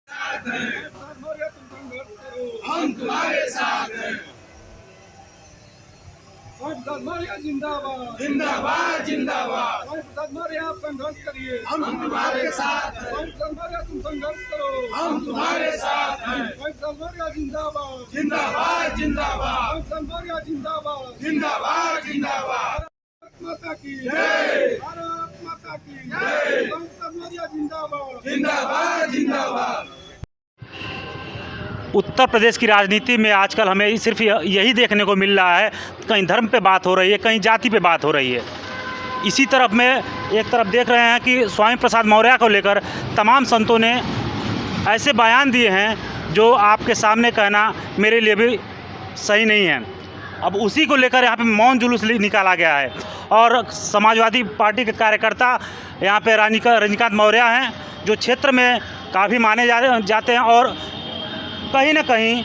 हम तुम्हारे साथ हैं। जिंदाबाद जिंदाबाद जिंदाबाद। आप संघर्ष करिए, हम तुम्हारे साथ हैं। तुम संघर्ष करो, हम तुम्हारे साथ हैं। जिंदाबाद जिंदाबाद जिंदाबाद। जिंदाबाद जिंदाबाद जिंदाबाद। माता की जय, भारत माता की जय। जिंदाबाद जिंदाबाद जिंदाबाद। उत्तर प्रदेश की राजनीति में आजकल हमें सिर्फ यही देखने को मिल रहा है, कहीं धर्म पे बात हो रही है, कहीं जाति पे बात हो रही है। इसी तरफ में एक तरफ देख रहे हैं कि स्वामी प्रसाद मौर्य को लेकर तमाम संतों ने ऐसे बयान दिए हैं जो आपके सामने कहना मेरे लिए भी सही नहीं है। अब उसी को लेकर यहाँ पे मौन जुलूस निकाला गया है और समाजवादी पार्टी के कार्यकर्ता यहाँ पे रजनीकांत मौर्य हैं, जो क्षेत्र में काफ़ी माने जाते हैं और कहीं ना कहीं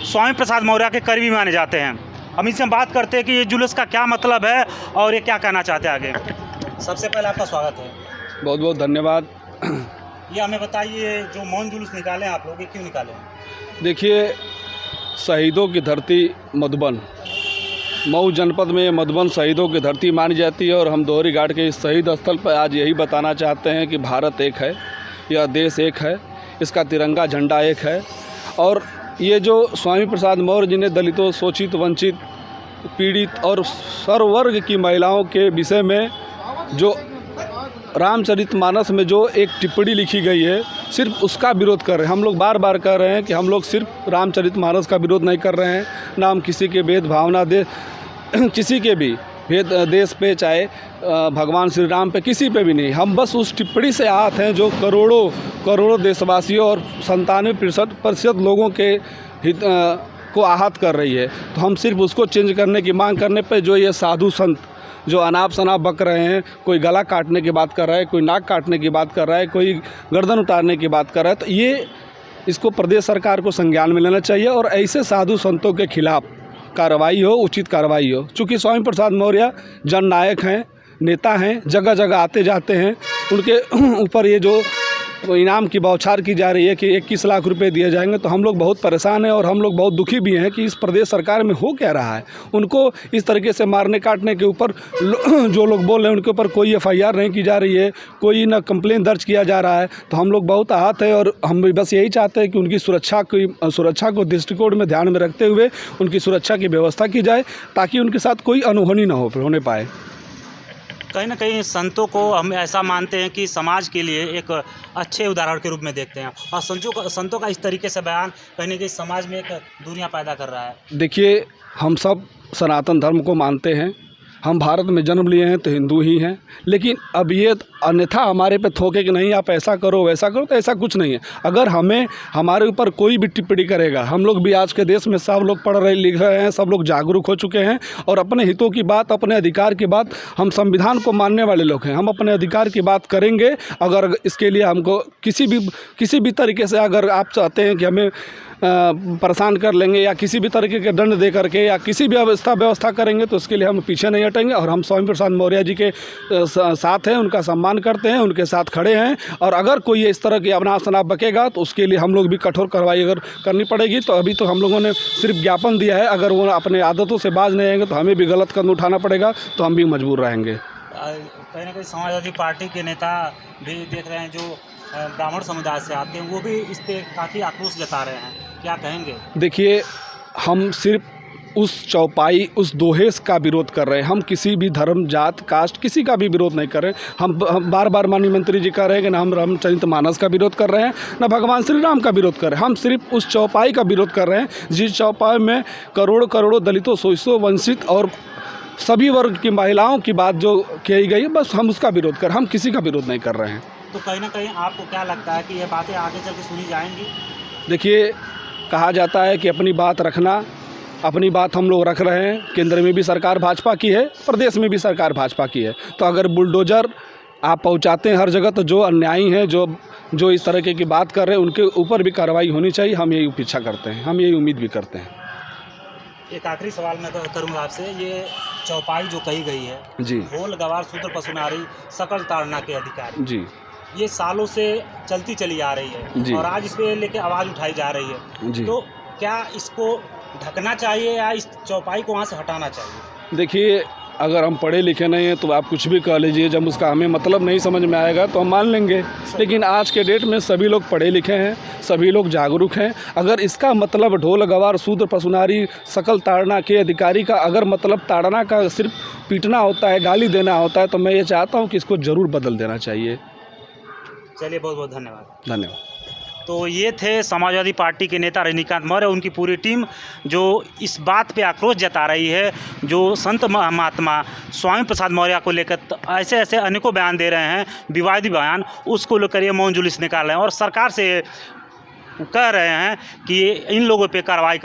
स्वामी प्रसाद मौर्य के करीबी माने जाते हैं। हम इनसे बात करते हैं कि ये जुलूस का क्या मतलब है और ये क्या कहना चाहते हैं आगे। सबसे पहले आपका स्वागत है। बहुत बहुत धन्यवाद। ये हमें बताइए, जो मौन जुलूस निकाले आप लोग, ये क्यों निकाले? देखिए, शहीदों की धरती मधुबन, मऊ जनपद में मधुबन शहीदों की धरती मानी जाती है और हम दोहरी घाट के इस शहीद स्थल पर आज यही बताना चाहते हैं कि भारत एक है, यह देश एक है, इसका तिरंगा झंडा एक है। और ये जो स्वामी प्रसाद मौर्य जी ने दलितों, शोषित, वंचित, पीड़ित और सर्ववर्ग की महिलाओं के विषय में जो रामचरितमानस में जो एक टिप्पणी लिखी गई है, सिर्फ उसका विरोध कर रहे हैं। हम लोग बार बार कह रहे हैं कि हम लोग सिर्फ रामचरितमानस का विरोध नहीं कर रहे हैं, ना हम किसी के भेदभावना किसी के भी भेद देश पे, चाहे भगवान श्री राम पे, किसी पे भी नहीं। हम बस उस टिप्पणी से आहत हैं जो करोड़ों देशवासियों और 97% लोगों के हित को आहत कर रही है। तो हम सिर्फ उसको चेंज करने की मांग करने पे जो ये साधु संत जो अनाप शनाप बक रहे हैं, कोई गला काटने की बात कर रहा है, कोई नाक काटने की बात कर रहा है, कोई गर्दन उतारने की बात कर रहा है, तो ये इसको प्रदेश सरकार को संज्ञान में लेना चाहिए और ऐसे साधु संतों के खिलाफ कार्रवाई हो, उचित कार्रवाई हो। चूँकि स्वामी प्रसाद मौर्य जननायक हैं, नेता हैं, जगह जगह आते जाते हैं, उनके ऊपर ये जो इनाम की बौछार की जा रही है कि 21 लाख रुपए दिए जाएंगे, तो हम लोग बहुत परेशान हैं और हम लोग बहुत दुखी भी हैं कि इस प्रदेश सरकार में हो क्या रहा है। उनको इस तरीके से मारने काटने के ऊपर जो लोग बोल रहे हैं उनके ऊपर कोई FIR नहीं की जा रही है, कोई ना कंप्लेन दर्ज किया जा रहा है। तो हम लोग बहुत आहत है और हम बस यही चाहते हैं कि उनकी सुरक्षा को दृष्टिकोण में ध्यान में रखते हुए उनकी सुरक्षा की व्यवस्था की जाए, ताकि उनके साथ कोई अनहोनी ना होने पाए। कहीं ना कहीं संतों को हम ऐसा मानते हैं कि समाज के लिए एक अच्छे उदाहरण के रूप में देखते हैं और संतों का इस तरीके से बयान कहीं ना कहीं समाज में एक दूरियां पैदा कर रहा है। देखिए, हम सब सनातन धर्म को मानते हैं, हम भारत में जन्म लिए हैं तो हिंदू ही हैं, लेकिन अब ये अन्यथा हमारे पे थोके कि नहीं आप ऐसा करो वैसा करो, तो ऐसा कुछ नहीं है। अगर हमारे ऊपर कोई भी टिप्पणी करेगा, हम लोग भी आज के देश में सब लोग पढ़ रहे लिख रहे हैं, सब लोग जागरूक हो चुके हैं और अपने हितों की बात, अपने अधिकार की बात, हम को मानने वाले लोग हैं, हम अपने अधिकार की बात करेंगे। अगर इसके लिए हमको किसी भी तरीके से अगर आप चाहते हैं कि हमें परेशान कर लेंगे या किसी भी तरीके के दंड दे करके या किसी भी व्यवस्था करेंगे, तो उसके लिए हम पीछे नहीं हटेंगे और हम स्वामी प्रसाद मौर्य जी के साथ हैं, उनका सम्मान करते हैं, उनके साथ खड़े हैं। और अगर कोई इस तरह की अनाप शनाप बकेगा तो उसके लिए हम लोग भी कठोर कार्रवाई अगर करनी पड़ेगी। तो अभी तो हम लोगों ने सिर्फ ज्ञापन दिया है, अगर वो अपने आदतों से बाज नहीं आएंगे तो हमें भी गलत कदम उठाना पड़ेगा, तो हम भी मजबूर रहेंगे। कहीं ना कहीं समाजवादी पार्टी के नेता भी देख रहे हैं जो ब्राह्मण समुदाय से आते हैं, वो भी इस पर काफ़ी आक्रोश जता रहे हैं, क्या कहेंगे? देखिए, हम सिर्फ उस चौपाई, उस दोहेस का विरोध कर रहे हैं। हम किसी भी धर्म, जात, कास्ट, किसी का भी विरोध नहीं कर रहे हैं। हम बार बार माननीय मंत्री जी कह रहे हैं कि ना हम रामचरितमानस का विरोध कर रहे हैं, ना भगवान श्री राम का विरोध कर रहे हैं। हम सिर्फ उस चौपाई का विरोध कर रहे हैं जिस चौपाई में करोड़ों दलितों, शोषितों, वंचित और सभी वर्ग की महिलाओं की बात जो कही गई है, बस हम उसका विरोध कर, हम किसी का विरोध नहीं कर रहे हैं। तो कहीं ना कहीं आपको क्या लगता है कि ये बातें आगे चल के सुनी जाएंगी? देखिए, कहा जाता है कि अपनी बात रखना, अपनी बात हम लोग रख रहे हैं। केंद्र में भी सरकार भाजपा की है, प्रदेश में भी सरकार भाजपा की है। तो अगर बुलडोज़र आप पहुंचाते हैं हर जगह, तो जो अन्यायी हैं, जो इस तरह की बात कर रहे हैं, उनके ऊपर भी कार्रवाई होनी चाहिए। हम यही अपेक्षा करते हैं, हम यही उम्मीद भी करते हैं। एक आखिरी सवाल मैं करूँगा आपसे, ये चौपाई जो कही गई है जी, ढोल गवार शूद्र पशु नारी सकल ताड़ना के अधिकारी जी, ये सालों से चलती चली आ रही जी। है और आज इस पे लेके आवाज़ उठाई जा रही है, जी। तो क्या इसको ढकना चाहिए या इस चौपाई को वहाँ से हटाना चाहिए? देखिए, अगर हम पढ़े लिखे नहीं हैं तो आप कुछ भी कह लीजिए, जब उसका हमें मतलब नहीं समझ में आएगा तो हम मान लेंगे। लेकिन आज के डेट में सभी लोग पढ़े लिखे हैं, सभी लोग जागरूक हैं। अगर इसका मतलब ढोल गवार शूद्र पशुनारी सकल ताड़ना के अधिकारी का अगर मतलब ताड़ना का सिर्फ पीटना होता है, गाली देना होता है, तो मैं ये चाहता हूँ कि इसको ज़रूर बदल देना चाहिए। चलिए, बहुत बहुत धन्यवाद। धन्यवाद। तो ये थे समाजवादी पार्टी के नेता रजनीकांत मौर्य, उनकी पूरी टीम जो इस बात पे आक्रोश जता रही है, जो संत महात्मा स्वामी प्रसाद मौर्य को लेकर ऐसे ऐसे अनेकों बयान दे रहे हैं, विवादी बयान, उसको लेकर ये मौन जुलूस निकाल रहे हैं और सरकार से कह रहे हैं कि इन लोगों पे कार्रवाई